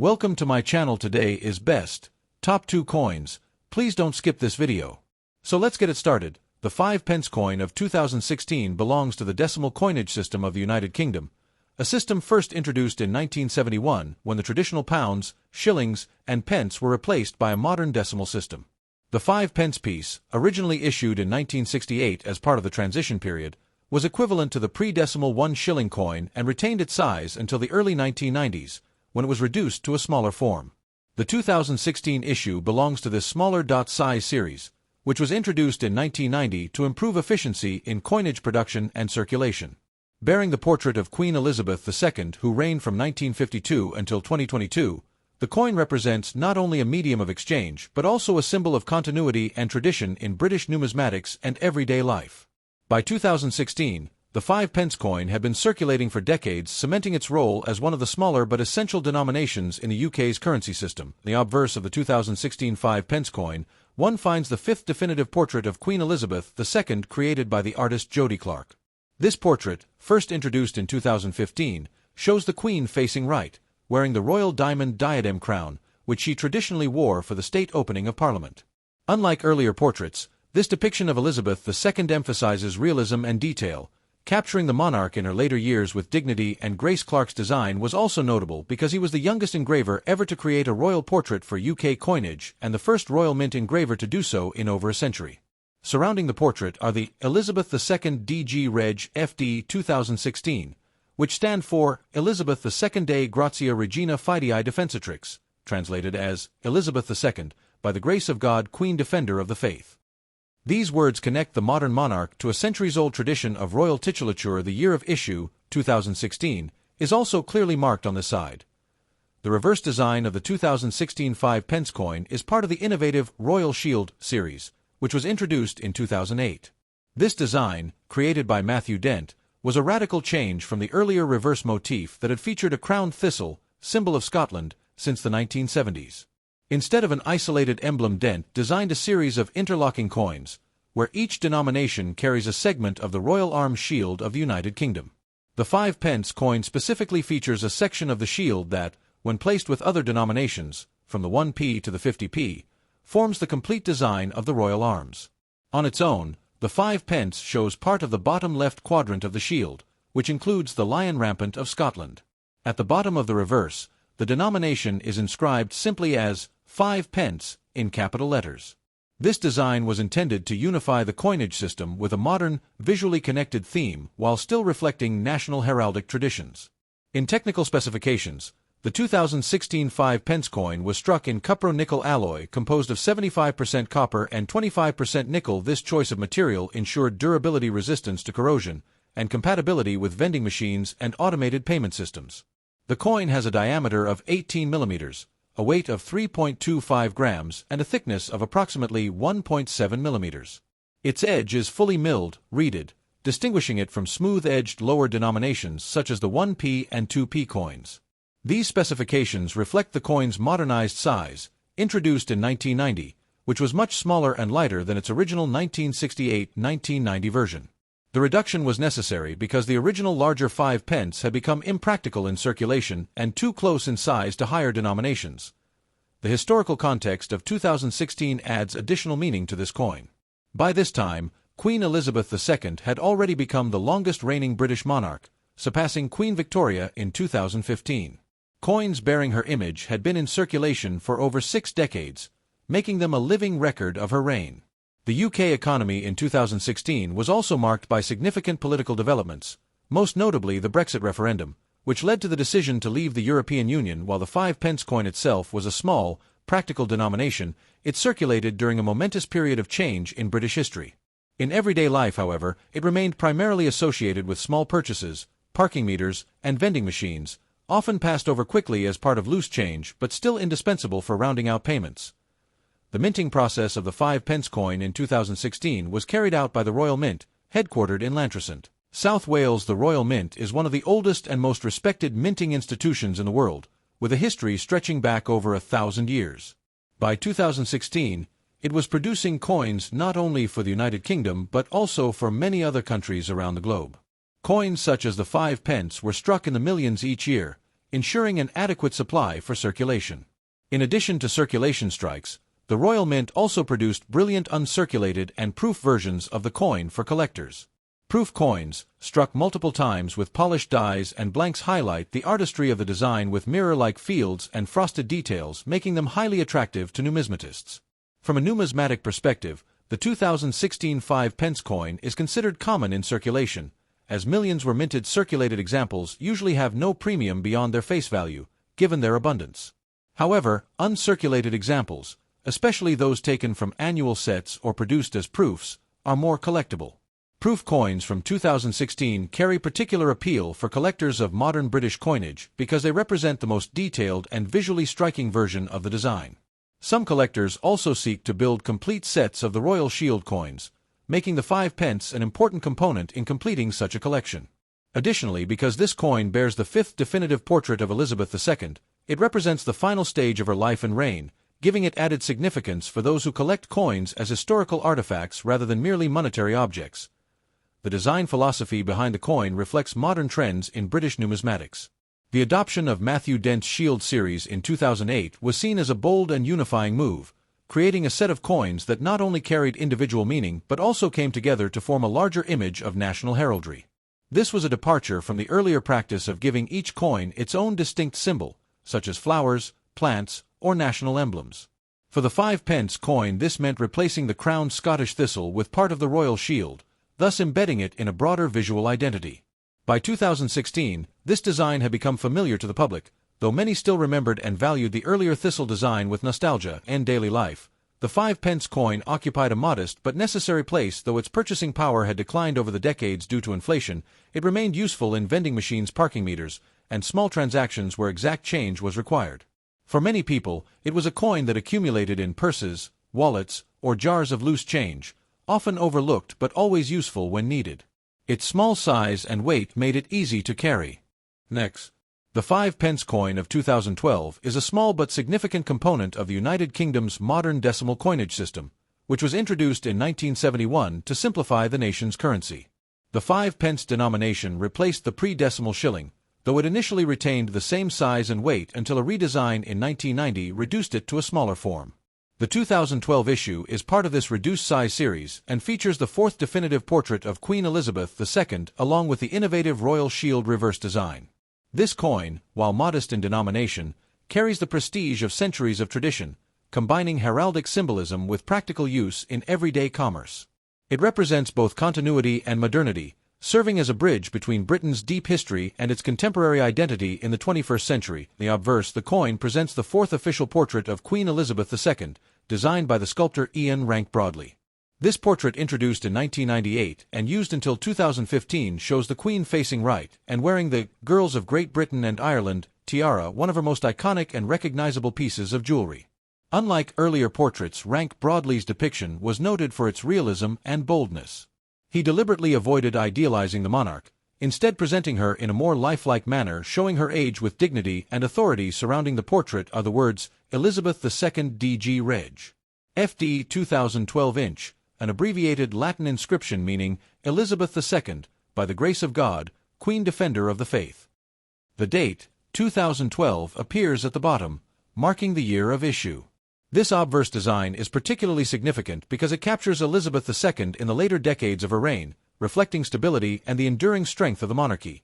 Welcome to my channel. Today is best top 2 coins. Please don't skip this video. So let's get it started. The 5 pence coin of 2016 belongs to the decimal coinage system of the United Kingdom, a system first introduced in 1971 when the traditional pounds, shillings, and pence were replaced by a modern decimal system. The 5 pence piece, originally issued in 1968 as part of the transition period, was equivalent to the pre-decimal 1 shilling coin and retained its size until the early 1990s, when it was reduced to a smaller form. The 2016 issue belongs to this smaller size series, which was introduced in 1990 to improve efficiency in coinage production and circulation. Bearing the portrait of Queen Elizabeth II, who reigned from 1952 until 2022, the coin represents not only a medium of exchange but also a symbol of continuity and tradition in British numismatics and everyday life. By 2016, the 5 pence coin had been circulating for decades, cementing its role as one of the smaller but essential denominations in the UK's currency system. In the obverse of the 2016 5 pence coin, one finds the fifth definitive portrait of Queen Elizabeth II created by the artist Jody Clark. This portrait, first introduced in 2015, shows the Queen facing right, wearing the royal diamond diadem crown, which she traditionally wore for the state opening of Parliament. Unlike earlier portraits, this depiction of Elizabeth II emphasizes realism and detail, capturing the monarch in her later years with dignity and grace. Clark's design was also notable because he was the youngest engraver ever to create a royal portrait for UK coinage and the first royal mint engraver to do so in over a century. Surrounding the portrait are the Elizabeth II DG Reg FD 2016, which stand for Elizabeth II Dei Gratia Regina Fidei Defensatrix, translated as Elizabeth II, by the grace of God, Queen Defender of the Faith. These words connect the modern monarch to a centuries-old tradition of royal titulature. The year of issue, 2016, is also clearly marked on the side. The reverse design of the 2016 5 pence coin is part of the innovative Royal Shield series, which was introduced in 2008. This design, created by Matthew Dent, was a radical change from the earlier reverse motif that had featured a crowned thistle, symbol of Scotland, since the 1970s. Instead of an isolated emblem, Dent designed a series of interlocking coins, where each denomination carries a segment of the Royal Arms Shield of the United Kingdom. The 5 pence coin specifically features a section of the shield that, when placed with other denominations, from the 1p to the 50p, forms the complete design of the Royal Arms. On its own, the 5 pence shows part of the bottom left quadrant of the shield, which includes the lion rampant of Scotland. At the bottom of the reverse, the denomination is inscribed simply as 5 pence in capital letters. This design was intended to unify the coinage system with a modern, visually connected theme while still reflecting national heraldic traditions. In technical specifications, the 2016 5 pence coin was struck in cupro-nickel alloy composed of 75% copper and 25% nickel. This choice of material ensured durability, resistance to corrosion, and compatibility with vending machines and automated payment systems. The coin has a diameter of 18 millimeters, a weight of 3.25 grams, and a thickness of approximately 1.7 millimeters. Its edge is fully milled, reeded, distinguishing it from smooth-edged lower denominations such as the 1p and 2p coins. These specifications reflect the coin's modernized size, introduced in 1990, which was much smaller and lighter than its original 1968-1990 version. The reduction was necessary because the original larger 5 pence had become impractical in circulation and too close in size to higher denominations. The historical context of 2016 adds additional meaning to this coin. By this time, Queen Elizabeth II had already become the longest reigning British monarch, surpassing Queen Victoria in 2015. Coins bearing her image had been in circulation for over 6 decades, making them a living record of her reign. The UK economy in 2016 was also marked by significant political developments, most notably the Brexit referendum, which led to the decision to leave the European Union. While the 5 pence coin itself was a small, practical denomination, it circulated during a momentous period of change in British history. In everyday life, however, it remained primarily associated with small purchases, parking meters, and vending machines, often passed over quickly as part of loose change but still indispensable for rounding out payments. The minting process of the 5 pence coin in 2016 was carried out by the Royal Mint, headquartered in Llantrisant, South Wales. The Royal Mint is one of the oldest and most respected minting institutions in the world, with a history stretching back over 1,000 years. By 2016, it was producing coins not only for the United Kingdom but also for many other countries around the globe. Coins such as the 5 pence were struck in the millions each year, ensuring an adequate supply for circulation. In addition to circulation strikes, the Royal Mint also produced brilliant uncirculated and proof versions of the coin for collectors. Proof coins, struck multiple times with polished dies and blanks, highlight the artistry of the design with mirror-like fields and frosted details, making them highly attractive to numismatists. From a numismatic perspective, the 2016 5-pence coin is considered common in circulation, as millions were minted. Circulated examples usually have no premium beyond their face value, given their abundance. However, uncirculated examples, especially those taken from annual sets or produced as proofs, are more collectible. Proof coins from 2016 carry particular appeal for collectors of modern British coinage because they represent the most detailed and visually striking version of the design. Some collectors also seek to build complete sets of the Royal Shield coins, making the 5-pence an important component in completing such a collection. Additionally, because this coin bears the fifth definitive portrait of Elizabeth II, it represents the final stage of her life and reign, giving it added significance for those who collect coins as historical artifacts rather than merely monetary objects. The design philosophy behind the coin reflects modern trends in British numismatics. The adoption of Matthew Dent's Shield series in 2008 was seen as a bold and unifying move, creating a set of coins that not only carried individual meaning but also came together to form a larger image of national heraldry. This was a departure from the earlier practice of giving each coin its own distinct symbol, such as flowers, plants, or national emblems. For the 5-pence coin, this meant replacing the crowned Scottish thistle with part of the royal shield, thus embedding it in a broader visual identity. By 2016, this design had become familiar to the public, though many still remembered and valued the earlier thistle design with nostalgia and daily life. The 5-pence coin occupied a modest but necessary place. Though its purchasing power had declined over the decades due to inflation, it remained useful in vending machines, parking meters, and small transactions where exact change was required. For many people, it was a coin that accumulated in purses, wallets, or jars of loose change, often overlooked but always useful when needed. Its small size and weight made it easy to carry. Next, the 5-pence coin of 2012 is a small but significant component of the United Kingdom's modern decimal coinage system, which was introduced in 1971 to simplify the nation's currency. The 5-pence denomination replaced the pre-decimal shilling, though it initially retained the same size and weight until a redesign in 1990 reduced it to a smaller form. The 2012 issue is part of this reduced size series and features the fourth definitive portrait of Queen Elizabeth II along with the innovative Royal Shield reverse design. This coin, while modest in denomination, carries the prestige of centuries of tradition, combining heraldic symbolism with practical use in everyday commerce. It represents both continuity and modernity, serving as a bridge between Britain's deep history and its contemporary identity in the 21st century. The obverse, the coin presents the fourth official portrait of Queen Elizabeth II, designed by the sculptor Ian Rank Broadley. This portrait, introduced in 1998 and used until 2015, shows the Queen facing right and wearing the Girls of Great Britain and Ireland tiara, one of her most iconic and recognizable pieces of jewelry. Unlike earlier portraits, Rank Broadley's depiction was noted for its realism and boldness. He deliberately avoided idealizing the monarch, instead presenting her in a more lifelike manner, showing her age with dignity and authority. Surrounding the portrait are the words, Elizabeth II DG Reg. FD 2012 inch, an abbreviated Latin inscription meaning, Elizabeth II, by the grace of God, Queen Defender of the Faith. The date, 2012, appears at the bottom, marking the year of issue. This obverse design is particularly significant because it captures Elizabeth II in the later decades of her reign, reflecting stability and the enduring strength of the monarchy.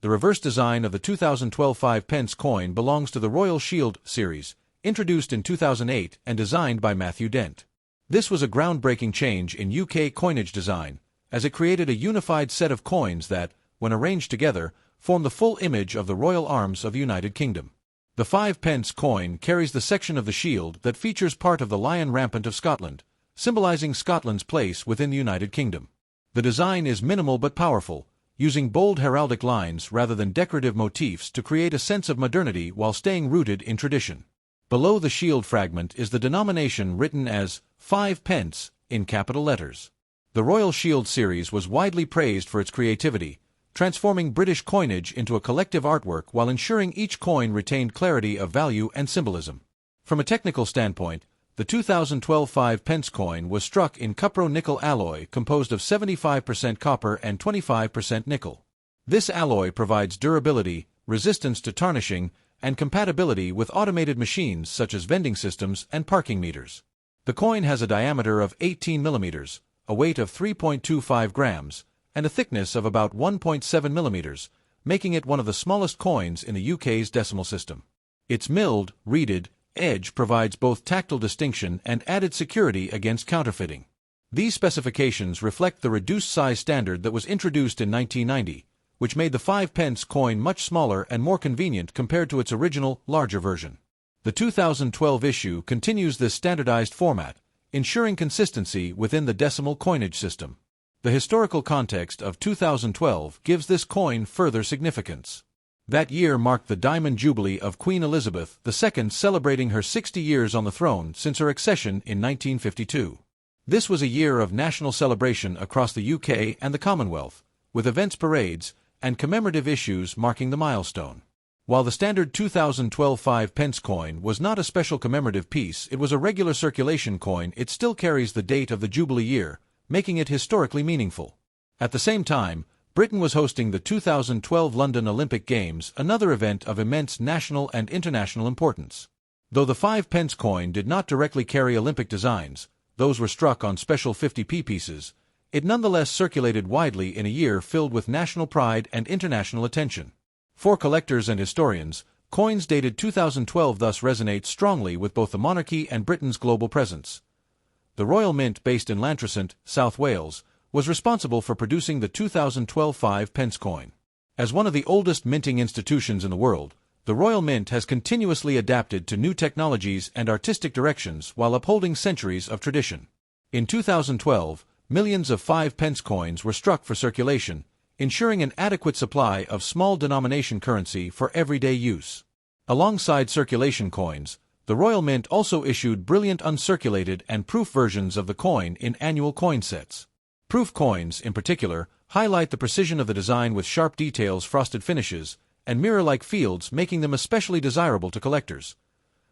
The reverse design of the 2012 5-pence coin belongs to the Royal Shield series, introduced in 2008 and designed by Matthew Dent. This was a groundbreaking change in UK coinage design, as it created a unified set of coins that, when arranged together, form the full image of the royal arms of the United Kingdom. The 5-pence coin carries the section of the shield that features part of the lion rampant of Scotland, symbolizing Scotland's place within the United Kingdom. The design is minimal but powerful, using bold heraldic lines rather than decorative motifs to create a sense of modernity while staying rooted in tradition. Below the shield fragment is the denomination written as 5-pence in capital letters. The Royal Shield series was widely praised for its creativity, transforming British coinage into a collective artwork while ensuring each coin retained clarity of value and symbolism. From a technical standpoint, the 2012 5-pence coin was struck in cupro-nickel alloy composed of 75% copper and 25% nickel. This alloy provides durability, resistance to tarnishing, and compatibility with automated machines such as vending systems and parking meters. The coin has a diameter of 18 millimeters, a weight of 3.25 grams, and a thickness of about 1.7 millimeters, making it one of the smallest coins in the UK's decimal system. Its milled, reeded edge provides both tactile distinction and added security against counterfeiting. These specifications reflect the reduced size standard that was introduced in 1990, which made the 5p coin much smaller and more convenient compared to its original, larger version. The 2012 issue continues this standardized format, ensuring consistency within the decimal coinage system. The historical context of 2012 gives this coin further significance. That year marked the Diamond Jubilee of Queen Elizabeth II, celebrating her 60 years on the throne since her accession in 1952. This was a year of national celebration across the UK and the Commonwealth, with events, parades, and commemorative issues marking the milestone. While the standard 2012 5p coin was not a special commemorative piece, it was a regular circulation coin. It still carries the date of the Jubilee year, making it historically meaningful. At the same time, Britain was hosting the 2012 London Olympic Games, another event of immense national and international importance. Though the 5p coin did not directly carry Olympic designs, those were struck on special 50p pieces, it nonetheless circulated widely in a year filled with national pride and international attention. For collectors and historians, coins dated 2012 thus resonate strongly with both the monarchy and Britain's global presence. The Royal Mint, based in Llantrisant, South Wales, was responsible for producing the 2012 5p coin. As one of the oldest minting institutions in the world, the Royal Mint has continuously adapted to new technologies and artistic directions while upholding centuries of tradition. In 2012, millions of 5p coins were struck for circulation, ensuring an adequate supply of small denomination currency for everyday use. Alongside circulation coins, the Royal Mint also issued brilliant uncirculated and proof versions of the coin in annual coin sets. Proof coins, in particular, highlight the precision of the design with sharp details, frosted finishes, and mirror-like fields, making them especially desirable to collectors.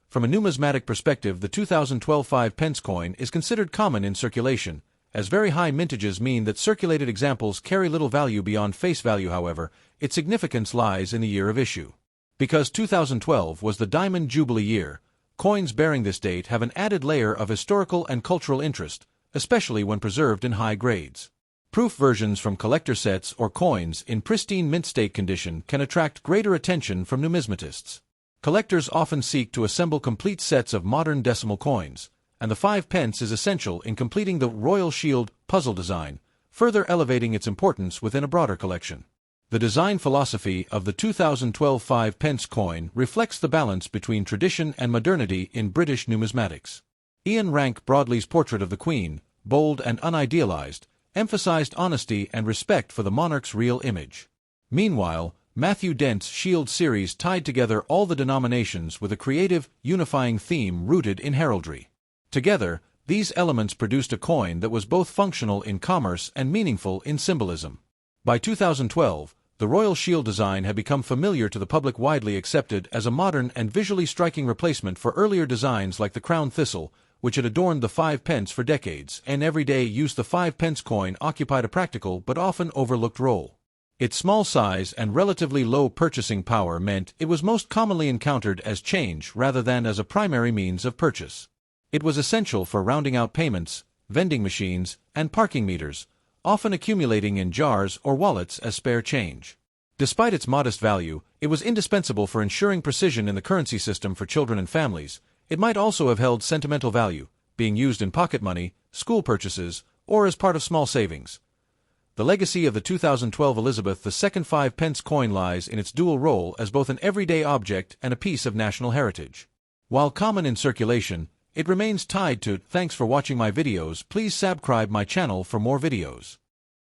From a numismatic perspective, the 2012 5p coin is considered common in circulation, as very high mintages mean that circulated examples carry little value beyond face value. However, its significance lies in the year of issue. Because 2012 was the Diamond Jubilee year, coins bearing this date have an added layer of historical and cultural interest, especially when preserved in high grades. Proof versions from collector sets or coins in pristine mint state condition can attract greater attention from numismatists. Collectors often seek to assemble complete sets of modern decimal coins, and the 5p is essential in completing the Royal Shield puzzle design, further elevating its importance within a broader collection. The design philosophy of the 2012 5p coin reflects the balance between tradition and modernity in British numismatics. Ian Rank Broadley's portrait of the Queen, bold and unidealized, emphasized honesty and respect for the monarch's real image. Meanwhile, Matthew Dent's Shield series tied together all the denominations with a creative, unifying theme rooted in heraldry. Together, these elements produced a coin that was both functional in commerce and meaningful in symbolism. By 2012, the Royal Shield design had become familiar to the public, widely accepted as a modern and visually striking replacement for earlier designs like the Crown Thistle, which had adorned the 5p for decades. In everyday use, the 5p coin occupied a practical but often overlooked role. Its small size and relatively low purchasing power meant it was most commonly encountered as change rather than as a primary means of purchase. It was essential for rounding out payments, vending machines, and parking meters, often accumulating in jars or wallets as spare change. Despite its modest value, it was indispensable for ensuring precision in the currency system for children and families. It might also have held sentimental value, being used in pocket money, school purchases, or as part of small savings. The legacy of the 2012 Elizabeth II 5p coin lies in its dual role as both an everyday object and a piece of national heritage. While common in circulation, it remains tied to. Thanks for watching my videos. Please subscribe my channel for more videos.